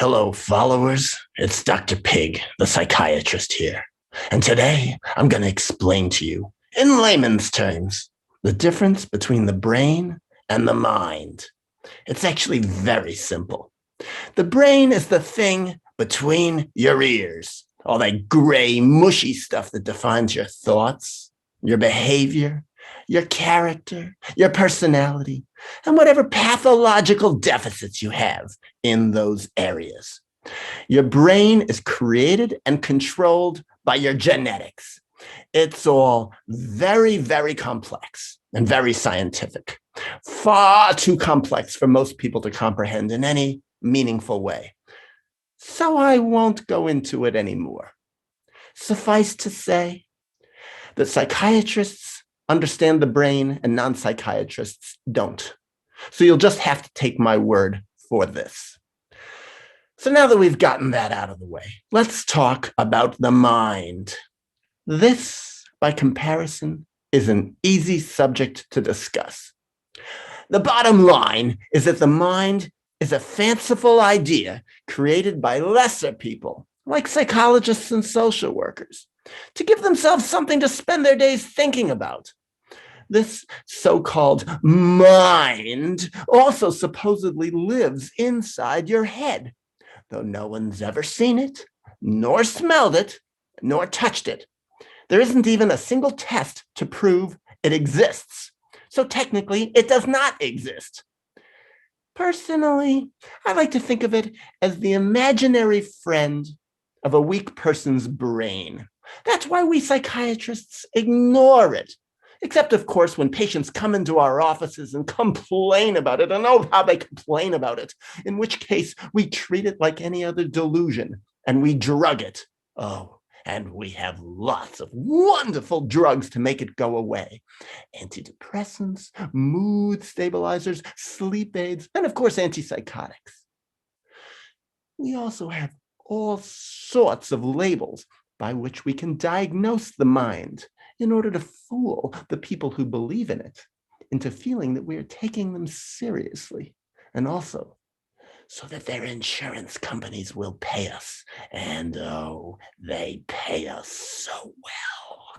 Hello, followers. It's Dr. Pig, the psychiatrist here. And today I'm going to explain to you, in layman's terms, the difference between the brain and the mind. It's actually very simple. The brain is the thing between your ears, all that gray, mushy stuff that defines your thoughts, your behavior, your character, your personality, and whatever pathological deficits you have in those areas. Your brain is created and controlled by your genetics. It's all very, very complex and very scientific. Far too complex for most people to comprehend in any meaningful way. So I won't go into it anymore. Suffice to say that psychiatrists understand the brain and non-psychiatrists don't. So you'll just have to take my word for this. So now that we've gotten that out of the way, let's talk about the mind. This, by comparison, is an easy subject to discuss. The bottom line is that the mind is a fanciful idea created by lesser people, like psychologists and social workers, to give themselves something to spend their days thinking about. This so-called mind also supposedly lives inside your head, though no one's ever seen it, nor smelled it, nor touched it. There isn't even a single test to prove it exists. So technically, it does not exist. Personally, I like to think of it as the imaginary friend of a weak person's brain. That's why we psychiatrists ignore it. Except, of course, when patients come into our offices and complain about it, and oh, how they complain about it, in which case we treat it like any other delusion, and we drug it. Oh, and we have lots of wonderful drugs to make it go away. Antidepressants, mood stabilizers, sleep aids, and of course, antipsychotics. We also have all sorts of labels by which we can diagnose the mind in order to fool the people who believe in it into feeling that we are taking them seriously, and also so that their insurance companies will pay us. And oh, they pay us so well.